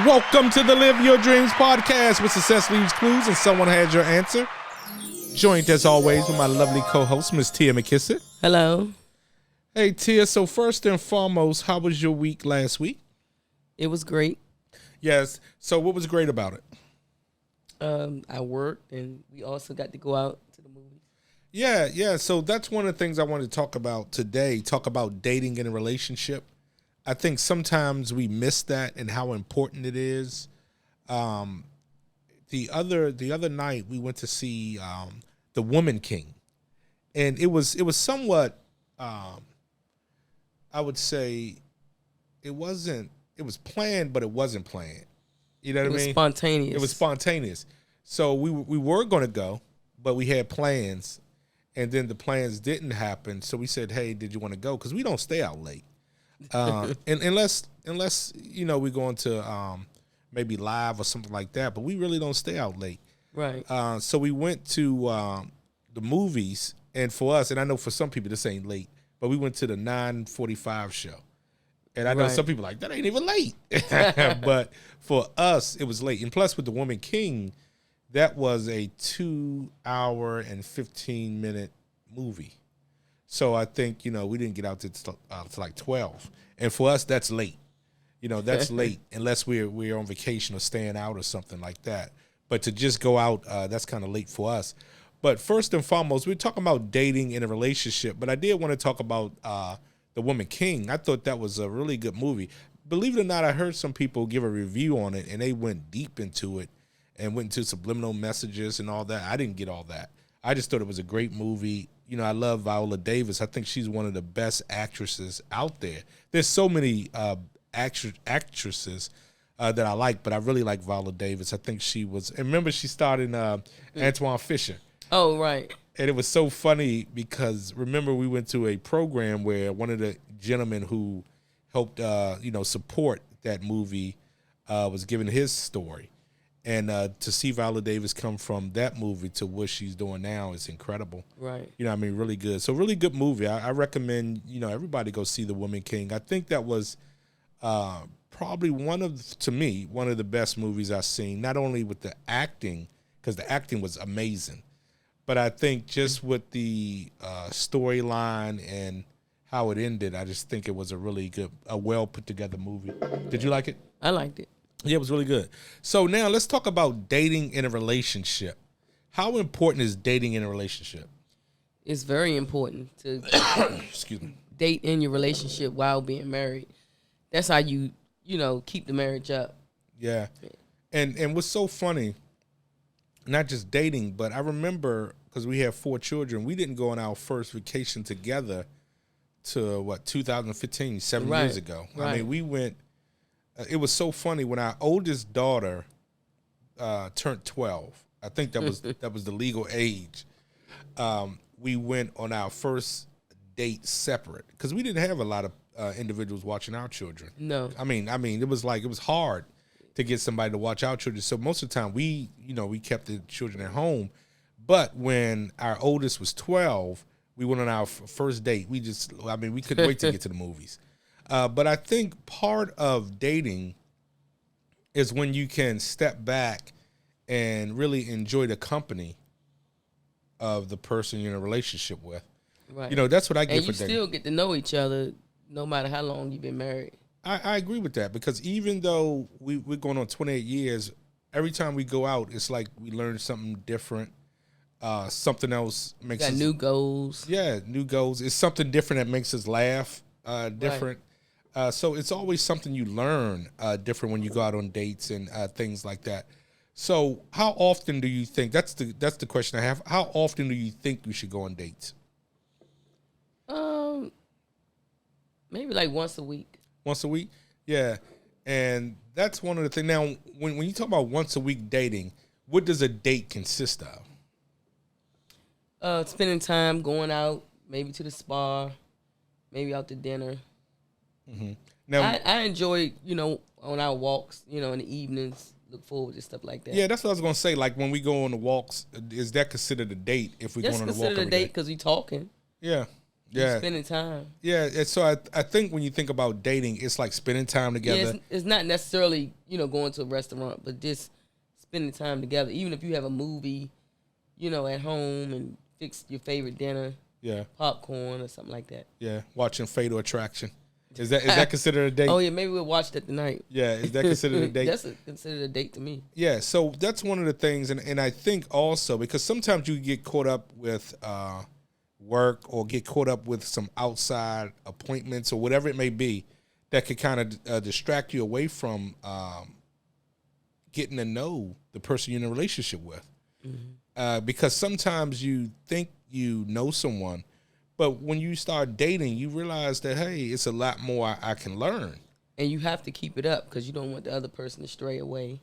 Welcome to the Live Your Dreams podcast, where success leaves clues and someone has your answer. Joined as always with my lovely co-host, Miss Tia McKissick. Hello. Hey Tia, so first and foremost, how was your week last week? It was great. Yes. So what was great about it? I worked, and we also got to go out to the movies. Yeah. So that's one of the things I wanted to talk about today. Talk about dating in a relationship. I think sometimes we miss that and how important it is. The other night we went to see The Woman King, and it was somewhat. I would say it was planned, but it wasn't planned. You know what I mean? It was spontaneous. It was spontaneous. So we were going to go, but we had plans, and then the plans didn't happen. So we said, "Hey, did you want to go?" Because we don't stay out late. And unless we're going to maybe live or something like that, but we really don't stay out late. Right. So we went to the movies, and for us, and I know for some people this ain't late, but we went to the 9:45 show. And I know some people are like, that ain't even late. But for us, it was late. And plus with The Woman King, that was a 2-hour and 15-minute movie. So I think, we didn't get out to like 12. And for us, that's late. That's late unless we're on vacation or staying out or something like that. But to just go out, that's kind of late for us. But first and foremost, we're talking about dating in a relationship. But I did want to talk about The Woman King. I thought that was a really good movie. Believe it or not, I heard some people give a review on it, and they went deep into it and went into subliminal messages and all that. I didn't get all that. I just thought it was a great movie. I love Viola Davis. I think she's one of the best actresses out there. There's so many actresses that I like, but I really like Viola Davis. I think she was. And remember, she starred in Antoine Fisher. Oh, right. And it was so funny because remember we went to a program where one of the gentlemen who helped support that movie was giving his story. And to see Viola Davis come from that movie to what she's doing now is incredible. Right. Really good. So really good movie. I recommend, everybody go see The Woman King. I think that was probably one of the best movies I've seen, not only with the acting, because the acting was amazing, but I think just with the storyline and how it ended, I just think it was a really good, a well put together movie. Did you like it? I liked it. Yeah, it was really good. So now let's talk about dating in a relationship. How important is dating in a relationship? It's very important to Excuse me. Date in your relationship while being married. That's how you keep the marriage up. Yeah. And what's so funny, not just dating, but I remember, because we have 4 children, we didn't go on our first vacation together to 2015, 7 years ago. Right. I mean, we went, it was so funny when our oldest daughter turned 12. I think that was the legal age. We went on our first date separate because we didn't have a lot of individuals watching our children. No. I mean, it was hard to get somebody to watch our children. So most of the time we kept the children at home. But when our oldest was 12, we went on our first date. We couldn't wait to get to the movies. But I think part of dating is when you can step back and really enjoy the company of the person you're in a relationship with. Right. That's what I get and for dating. And you still get to know each other no matter how long you've been married. I agree with that because even though we're going on 28 years, every time we go out, it's like we learn something different. Something else makes us... new goals. Yeah, new goals. It's something different that makes us laugh different. Right. So it's always something you learn different when you go out on dates and things like that. So how often do you think, that's the question I have, how often do you think you should go on dates? Maybe like once a week. Once a week? Yeah. And that's one of the things. Now, when you talk about once a week dating, what does a date consist of? Spending time, going out, maybe to the spa, maybe out to dinner. Mm-hmm. Now, I enjoy, on our walks, in the evenings, look forward to stuff like that. Yeah, that's what I was going to say. Like when we go on the walks, is that considered a date if we're going on a walk? That's considered a date because we talking. Yeah. Yeah. Spending time. Yeah. And so I think when you think about dating, it's like spending time together. Yeah, it's not necessarily, going to a restaurant, but just spending time together. Even if you have a movie, at home and fix your favorite dinner. Yeah. Popcorn or something like that. Yeah. Watching Fatal Attraction. Is that considered a date? Oh, yeah, maybe we'll watch that tonight. Yeah, is that considered a date? That's considered a date to me. Yeah, so that's one of the things, and I think also, because sometimes you get caught up with work or get caught up with some outside appointments or whatever it may be that could kind of distract you away from getting to know the person you're in a relationship with. Mm-hmm. Because sometimes you think you know someone, but when you start dating, you realize that, hey, it's a lot more I can learn. And you have to keep it up because you don't want the other person to stray away.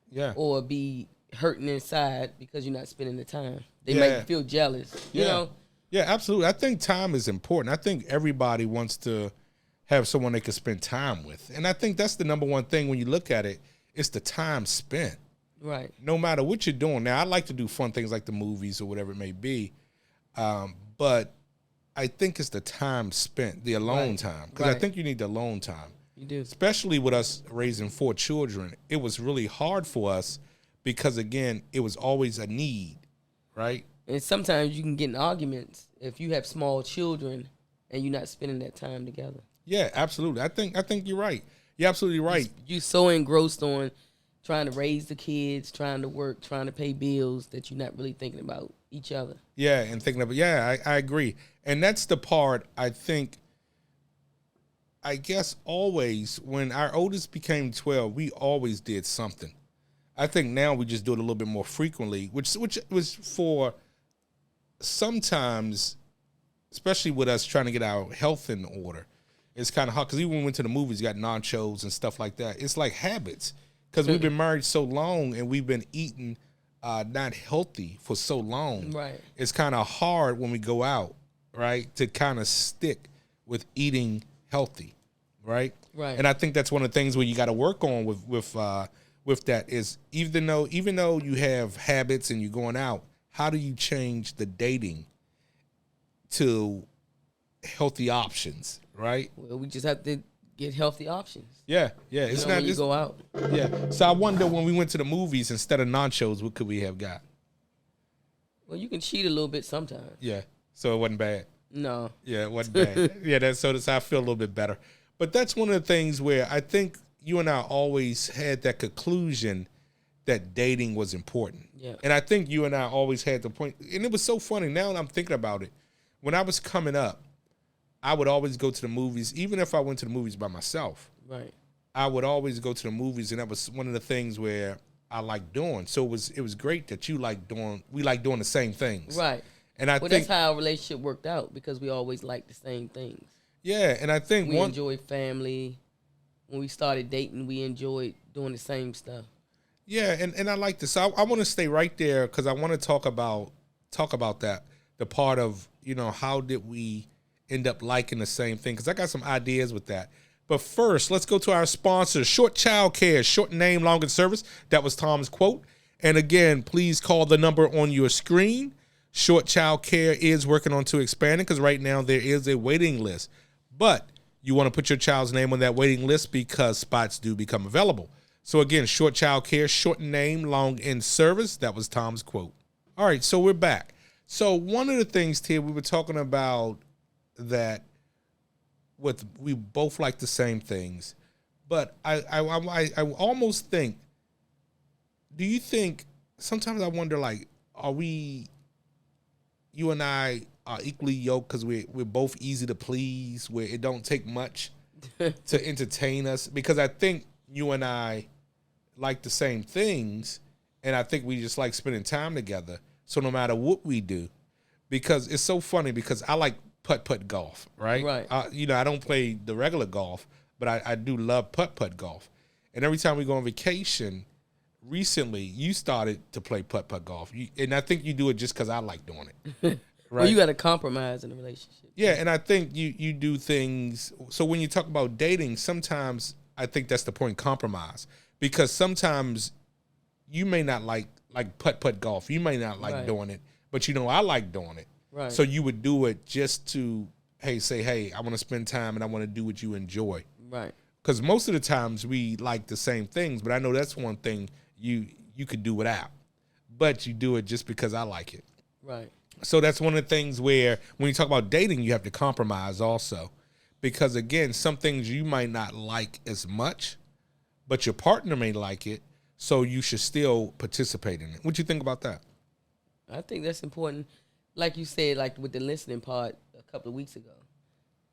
Yeah. Or be hurting inside because you're not spending the time. They might feel jealous, you know? Yeah, absolutely. I think time is important. I think everybody wants to have someone they can spend time with. And I think that's the number one thing when you look at it, it's the time spent. Right. No matter what you're doing. Now, I like to do fun things like the movies or whatever it may be. But I think it's the time spent, the alone time. Because I think you need the alone time. You do. Especially with us raising 4 children. It was really hard for us because, again, it was always a need, right? And sometimes you can get in arguments if you have small children and you're not spending that time together. Yeah, absolutely. I think you're right. You're absolutely right. You're so engrossed on trying to raise the kids, trying to work, trying to pay bills that you're not really thinking about each other. Yeah, and thinking about, I agree. And that's the part I think, I guess always, when our oldest became 12, we always did something. I think now we just do it a little bit more frequently, which was for sometimes, especially with us trying to get our health in order, it's kind of hard because even when we went to the movies, you got nachos and stuff like that. It's like habits because we've been married so long and we've been eating not healthy for so long. Right. It's kind of hard when we go out, right, to kind of stick with eating healthy, right? Right. And I think that's one of the things where you got to work on with that is even though you have habits and you're going out, how do you change the dating to healthy options, right? Well, we just have to get healthy options. Yeah. It's when you go out. Yeah. So I wonder when we went to the movies instead of nachos, what could we have got? Well, you can cheat a little bit sometimes. Yeah. So it wasn't bad. No. Yeah, it wasn't bad. Yeah, that's I feel a little bit better. But that's one of the things where I think you and I always had that conclusion that dating was important. Yeah. And I think you and I always had the point. And it was so funny. Now that I'm thinking about it, when I was coming up, I would always go to the movies, even if I went to the movies by myself. Right. I would always go to the movies, and that was one of the things where I liked doing. So it was great that we like doing the same things. Right. And I think that's how our relationship worked out because we always liked the same things. Yeah, and I think we enjoyed family. When we started dating, we enjoyed doing the same stuff. Yeah, and I like this. I want to stay right there because I want to talk about that, the part of, how did we end up liking the same thing? Because I got some ideas with that. But first, let's go to our sponsor, Short Child Care, short name, long in service. That was Tom's quote. And again, please call the number on your screen. Short Child Care is working on to expanding because right now there is a waiting list. But you want to put your child's name on that waiting list because spots do become available. So again, Short Child Care, short name, long in service. That was Tom's quote. All right, so we're back. So one of the things here we were talking about that we both like the same things, but I almost think, do you think, sometimes I wonder, like, are you and I are equally yoked because we're both easy to please, where it don't take much to entertain us? Because I think you and I like the same things, and I think we just like spending time together. So no matter what we do, because it's so funny because I like putt-putt golf, right? Right. I don't play the regular golf, but I do love putt-putt golf. And every time we go on vacation, recently you started to play putt-putt golf. And I think you do it just because I like doing it. Right? Well, you got to compromise in a relationship. Yeah, and I think you do things. So when you talk about dating, sometimes I think that's the point, compromise. Because sometimes you may not like putt-putt golf. You may not like doing it, but I like doing it. Right. So you would do it just to, say, hey, I want to spend time and I want to do what you enjoy. Right. Because most of the times we like the same things, but I know that's one thing you could do without. But you do it just because I like it. Right. So that's one of the things where when you talk about dating, you have to compromise also. Because, again, some things you might not like as much, but your partner may like it, so you should still participate in it. What do you think about that? I think that's important. Like you said, like with the listening part a couple of weeks ago,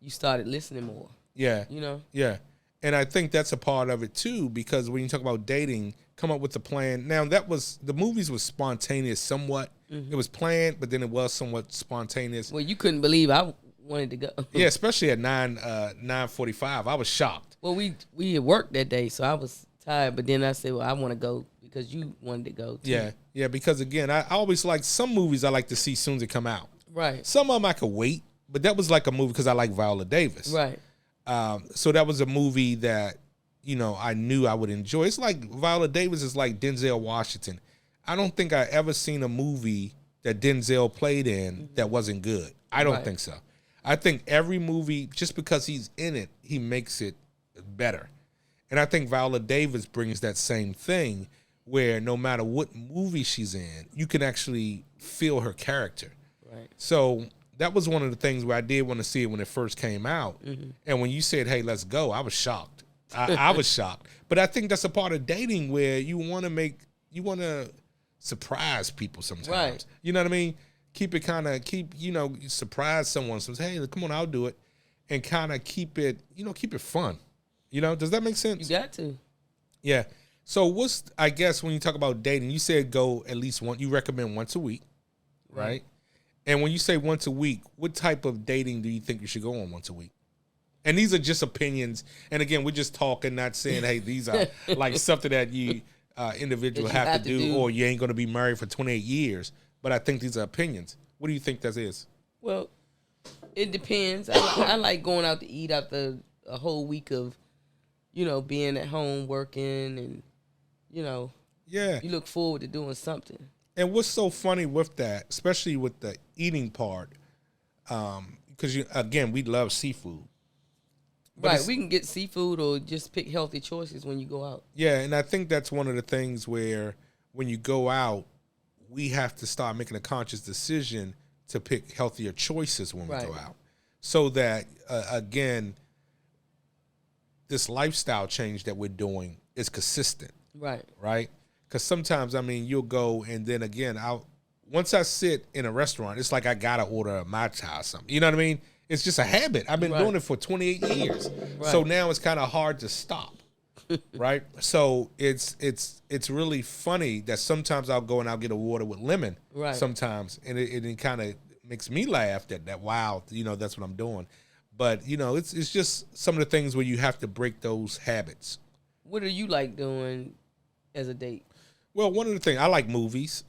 you started listening more. Yeah. You know? Yeah. And I think that's a part of it, too, because when you talk about dating, come up with a plan. Now, the movies was spontaneous somewhat. Mm-hmm. It was planned, but then it was somewhat spontaneous. Well, you couldn't believe I wanted to go. Yeah, especially at 9:45. I was shocked. Well, we had worked that day, so I was tired. But then I said, well, I want to go because you wanted to go, too. Yeah, because, again, I always like some movies I like to see as soon as they come out. Right. Some of them I could wait, but that was like a movie because I like Viola Davis. Right. So that was a movie that, I knew I would enjoy. It's like Viola Davis is like Denzel Washington. I don't think I ever seen a movie that Denzel played in that wasn't good. I don't think so. I think every movie, just because he's in it, he makes it better. And I think Viola Davis brings that same thing where no matter what movie she's in, you can actually feel her character. Right. So that was one of the things where I did want to see it when it first came out. Mm-hmm. And when you said, hey, let's go, I was shocked. I was shocked. But I think that's a part of dating where you want to surprise people sometimes. Right. You know what I mean? Surprise someone. So hey, come on, I'll do it. And kind of keep it fun. Does that make sense? You got to. Yeah. So I guess when you talk about dating, you said go at least you recommend once a week, right? And when you say once a week, what type of dating do you think you should go on once a week? And these are just opinions. And again, we're just talking, not saying, hey, these are like something that you individual have to do, or you ain't going to be married for 28 years. But I think these are opinions. What do you think that is? Well, it depends. I like going out to eat after a whole week of, being at home working and, Yeah. You look forward to doing something. And what's so funny with that, especially with the eating part, because, we love seafood. Right, we can get seafood or just pick healthy choices when you go out. Yeah, and I think that's one of the things where when you go out, we have to start making a conscious decision to pick healthier choices when we go out. So that, again, this lifestyle change that we're doing is consistent. Right. Right? Because sometimes, you'll go and then again, once I sit in a restaurant, it's like I got to order a Mai Tai or something. You know what I mean? It's just a habit. I've been doing it for 28 years. Right. So now it's kind of hard to stop. Right? So it's really funny that sometimes I'll go and I'll get a water with lemon sometimes. And it kind of makes me laugh that wow, that's what I'm doing. But, it's just some of the things where you have to break those habits. What do you like doing as a date? Well, one of the things, I like movies.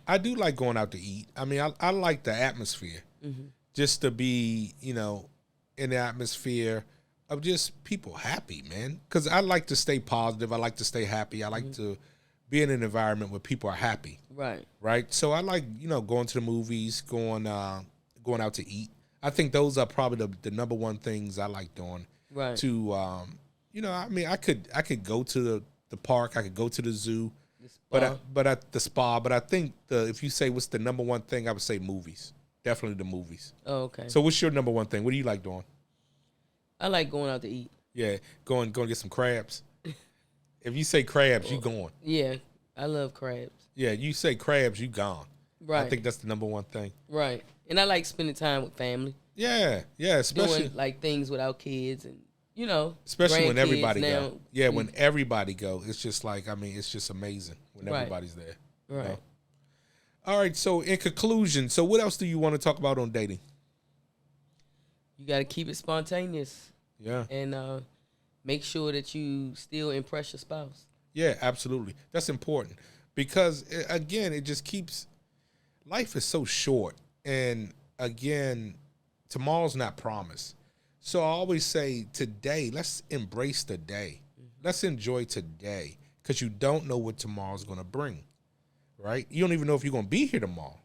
I do like going out to eat. I like the atmosphere. Mm-hmm. Just to be, in the atmosphere of just people happy, man. Because I like to stay positive. I like to stay happy. I like to be in an environment where people are happy. Right. Right. So I like, going to the movies, going out to eat. I think those are probably the number one things I like doing. Right. To, I could go to the park. I could go to the zoo. But at the spa. But I think if you say what's the number one thing, I would say movies. Definitely the movies. Oh, okay. So what's your number one thing? What do you like doing? I like going out to eat. Yeah, going get some crabs. If you say crabs, you going. Yeah, I love crabs. Yeah, you say crabs, you gone. Right. I think that's the number one thing. Right. And I like spending time with family. Yeah, especially doing like things without kids and especially when everybody go. Yeah, when everybody go, it's just like it's just amazing when everybody's there. Right. All right, so in conclusion, so what else do you want to talk about on dating? You got to keep it spontaneous. Yeah. And make sure that you still impress your spouse. Yeah, absolutely. That's important because, again, it just life is so short. And, again, tomorrow's not promised. So I always say today, let's embrace the day. Mm-hmm. Let's enjoy today because you don't know what tomorrow's going to bring. Right? You don't even know if you're going to be here tomorrow.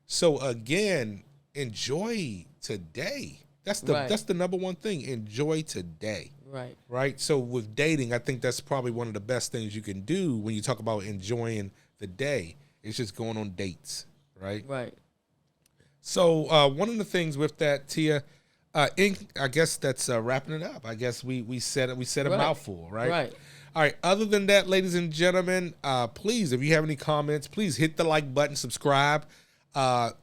So, again, enjoy today. That's Right. the number one thing. Enjoy today. Right. Right. So with dating, I think that's probably one of the best things you can do when you talk about enjoying the day. It's just going on dates. Right. Right. So one of the things with that, Tia, I guess that's wrapping it up. I guess we said a Right. mouthful. Right. Right. All right. Other than that, ladies and gentlemen, please, if you have any comments, please hit the like button, subscribe.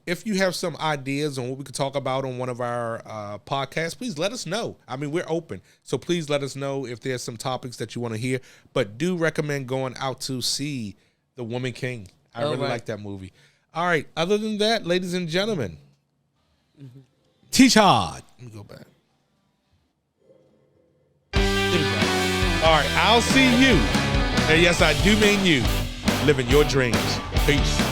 If you have some ideas on what we could talk about on one of our podcasts, please let us know. I mean, we're open. So please let us know if there's some topics that you want to hear. But do recommend going out to see The Woman King. I really like that movie. All right. Other than that, ladies and gentlemen, teach hard. Let me go back. All right. I'll see you. And yes, I do mean you. Living your dreams. Peace.